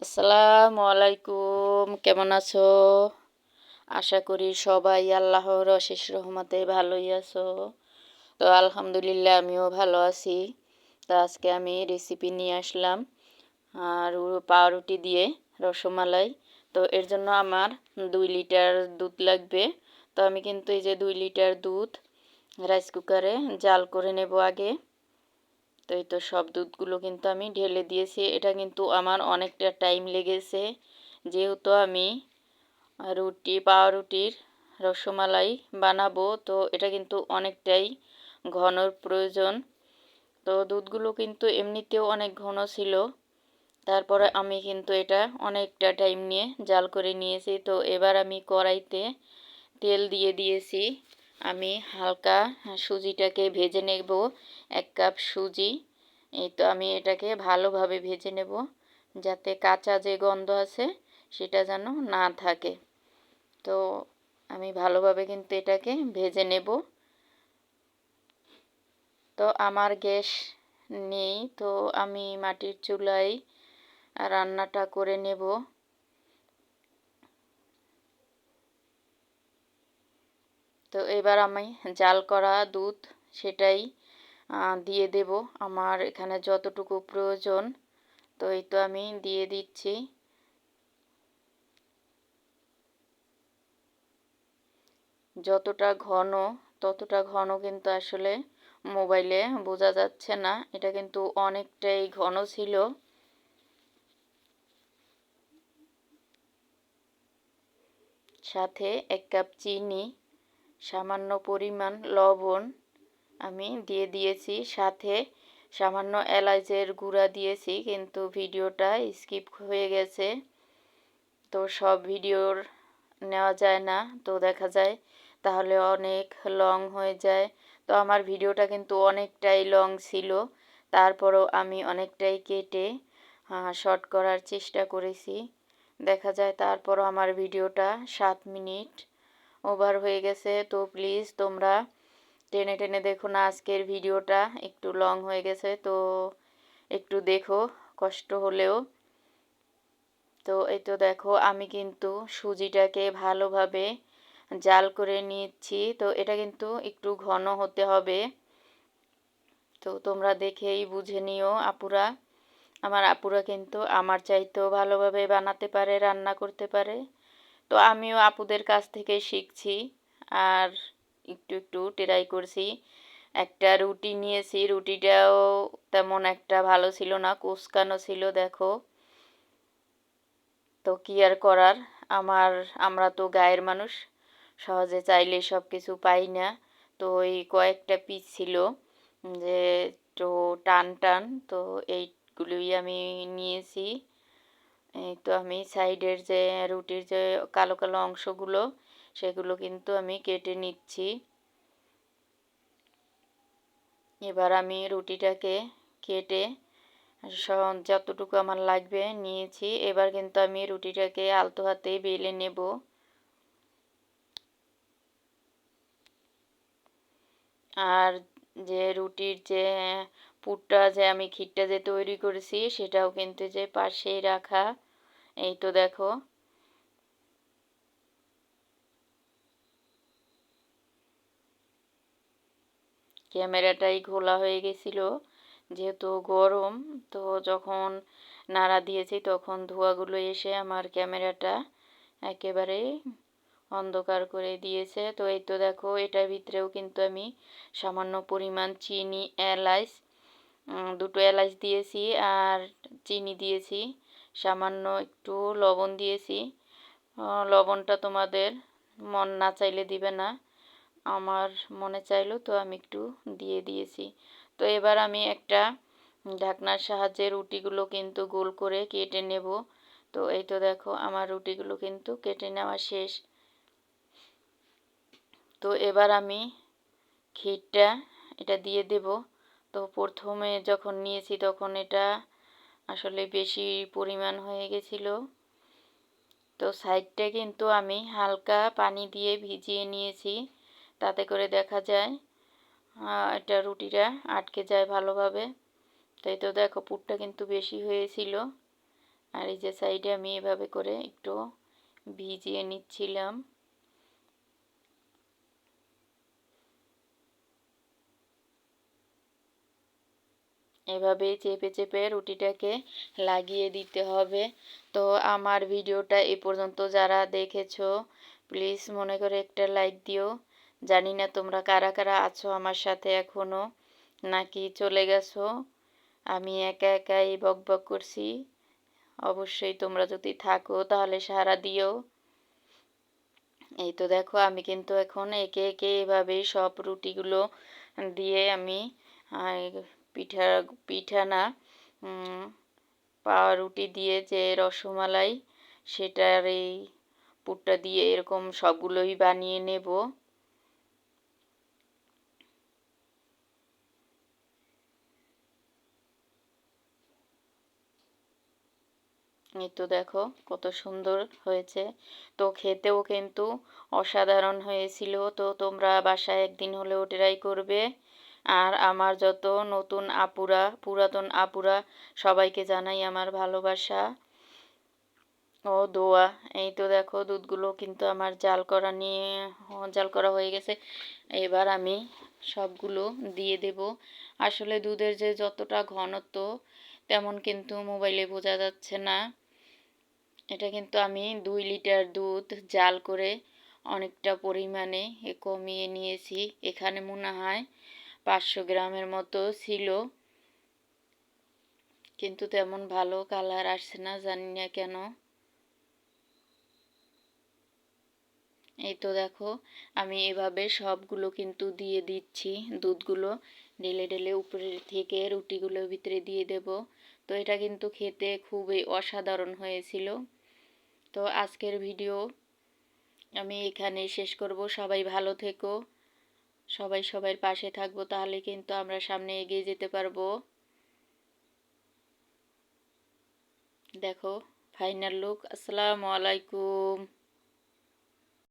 আসসালামু আলাইকুম, কেমন আছো? আশা করি সবাই আল্লাহর অশেষ রহমতে ভালোই আছো। তো আলহামদুলিল্লাহ আমিও ভালো আছি। তো আজকে আমি রেসিপি নিয়ে আসলাম আর পাউরুটি দিয়ে রসমালাই। তো এর জন্য আমার 2 লিটার দুধ লাগবে। তো আমি কিন্তু এই যে 2 লিটার দুধ রাইস কুকারে জাল করে নেব আগে। তো এই তো সব দুধগুলো কিন্তু আমি ঢেলে দিয়েছি। এটা কিন্তু আমার অনেকটা টাইম লেগেছে, যেহেতু আমি পাউরুটির রসমালাই বানাবো। তো এটা কিন্তু অনেকটাই ঘনর প্রয়োজন। তো দুধগুলো কিন্তু এমনিতেও অনেক ঘন ছিল, তারপরে আমি কিন্তু এটা অনেকটা টাইম নিয়ে জাল করে নিয়েছি। তো এবার আমি কড়াইতে তেল দিয়ে দিয়েছি। আমি হালকা সুজিটাকে ভেজে নেব, 1 কাপ সুজি। এই তো আমি এটাকে ভালোভাবে ভেজে নেব, যাতে কাঁচা যে গন্ধ আছে সেটা যেন না থাকে। তো আমি ভালোভাবে কিন্তু এটাকে ভেজে নেব। তো আমার গ্যাস নেই, তো আমি মাটির চুলায় রান্নাটা করে নেব। তো এবার আমি জাল করা দুধ সেটাই দিয়ে দেব আমার এখানে যতটুকু প্রয়োজন। তো এই তো আমি দিয়ে দিচ্ছি। যতটা ঘন ততটা ঘন কিন্তু আসলে মোবাইলে বোঝা যাচ্ছে না, এটা কিন্তু অনেকটাই ঘন ছিল। সাথে 1 কাপ চিনি, সামান্য পরিমাণ লবণ আমি দিয়ে দিয়েছি, সাথে সামান্য এলাচের গুঁড়া দিয়েছি, কিন্তু ভিডিওটা স্কিপ হয়ে গেছে। তো সব ভিডিওর নেওয়া যায় না, তো দেখা যায় তাহলে অনেক লং হয়ে যায়। তো আমার ভিডিওটা কিন্তু অনেকটাই লং ছিল, তারপরও আমি অনেকটাই কেটে শর্ট করার চেষ্টা করেছি। দেখা যায় তারপরও আমার ভিডিওটা 7 মিনিট ওভার হয়ে গেছে। তো প্লিজ তোমরা টেনে টেনে দেখো না, আজকের ভিডিওটা একটু লং হয়ে গেছে, তো একটু দেখো কষ্ট হলেও। তো এই তো দেখো আমি কিন্তু সুজিটাকে ভালোভাবে জাল করে নিচ্ছি। তো এটা কিন্তু একটু ঘন হতে হবে, তো তোমরা দেখেই বুঝে নিও আপুরা। আমার আপুরা কিন্তু আমার চাইতেও ভালোভাবে বানাতে পারে, রান্না করতে পারে। তো আমিও আপুদের কাছ থেকে শিখছি আর একটু একটু ট্রাই করছি। একটা রুটি নিয়েছি, রুটিটাও তেমন একটা ভালো ছিল না, কুঁচকানো ছিল দেখো। তো কি আর করার, আমরা তো গায়ের মানুষ, সহজে চাইলে সব কিছু পাই না। তো এই কয়েকটা পিস ছিল যে একটু টান টান, তো এইগুলোই আমি নিয়েছি। এই তো আমি সাইডের যে রুটির যে কালো কালো অংশগুলো সেগুলো কিন্তু আমি কেটে নিচ্ছি। এবার আমি রুটিটাকে কেটে যতটুকু আমার লাগবে নিয়েছি। এবার কিন্তু আমি রুটিটাকে আলতো হাতে বেলে নেব। আর যে রুটির যে পুরটা যে আমি ক্ষীরটা যে তৈরি করেছি সেটাও কিন্তু যে পাশেই রাখা। এই তো দেখো ক্যামেরাটাই ঘোলা হয়ে গেছিল, যেহেতু গরম। তো যখন নাড়া দিয়েছি তখন ধোঁয়াগুলো এসে আমার ক্যামেরাটা একেবারে অন্ধকার করে দিয়েছে। তো এই তো দেখো এটার ভিতরেও কিন্তু আমি সামান্য পরিমাণ চিনি, এলাচ, 2টো এলাচ দিয়েছি আর চিনি দিয়েছি, সামান্য একটু লবণ দিয়েছি। লবণটা তোমাদের মন না চাইলে দিবে না, আমার মনে চাইলো তো আমি একটু দিয়ে দিয়েছি। তো এবার আমি একটা ঢাকনার সাহায্যে রুটিগুলো কিন্তু গোল করে কেটে নেব। তো এই তো দেখো আমার রুটিগুলো কিন্তু কেটে নেওয়া শেষ। তো এবার আমি ক্ষীরটা এটা দিয়ে দেব। তো প্রথমে যখন নিয়েছি তখন এটা আসলে বেশি পরিমাণ হয়ে গেছিল। তো সাইডটা কিন্তু আমি হালকা পানি দিয়ে ভিজিয়ে নিয়েছি, তাতে করে দেখা যায় এটা রুটিটা আটকে যায় ভালোভাবে। তাই তো দেখো পুরটা কিন্তু বেশি হয়েছিল। আর এই যে সাইডে আমি এভাবে করে একটু ভিজিয়ে নিচ্ছিলাম। এভাবে চেপে চেপে রুটিটাকে লাগিয়ে দিতে হবে। তো আমার ভিডিওটা এ পর্যন্ত যারা দেখেছো প্লিজ মনে করে একটা লাইক দিও। জানি না তোমরা কারা কারা আছো আমার সাথে এখনো, নাকি চলে গেছো। আমি একা একাই বকবক করছি। অবশ্যই তোমরা যদি থাকো তাহলে সাড়া দিও। এই তো দেখো আমি কিন্তু এখন একে একে এভাবেই সব রুটিগুলো দিয়ে আমি পিঠা পিঠা না পাউরুটি দিয়ে যে রসমালাই সেটার এই পুরটা দিয়ে এরকম সবগুলোই বানিয়ে নেব। এই তো দেখো কত সুন্দর হয়েছে। তো খেতেও কিন্তু অসাধারণ হয়েছিল। তো তোমরা বাসায় একদিন হলেও ট্রাই করবে। আর আমার যত নতুন আপুরা পুরাতন আপুরা সবাইকে জানাই আমার ভালোবাসা ও দোয়া। এই তো দেখো দুধগুলো কিন্তু আমার জাল করা হয়ে গেছে। এবার আমি সবগুলো দিয়ে দেব। আসলে দুধের যে যতটা ঘনত্ব তেমন কিন্তু মোবাইলে বোঝা যাচ্ছে না। এটা কিন্তু আমি 2 লিটার দুধ জাল করে অনেকটা পরিমাণে কমিয়ে নিয়েছি। এখানে মনে হয় 500 গ্রামের মতো ছিল, কিন্তু তেমন ভালো কালার আসছে না, জানি না কেন। এই তো দেখো আমি এভাবে সবগুলো কিন্তু দিয়ে দিচ্ছি। দুধগুলো ঢেলে ঢেলে উপরের থেকে রুটিগুলোর ভিতরে দিয়ে দেব। তো এটা কিন্তু খেতে খুবই অসাধারণ হয়েছিল। তো আজকের ভিডিও আমি এখানে শেষ করব। সবাই ভালো থেকো, সবাই সবার পাশে থাকবো, তাহলে কিন্তু আমরা সামনে এগিয়ে যেতে পারবো। দেখো ফাইনাল লুক। আসসালামু আলাইকুম।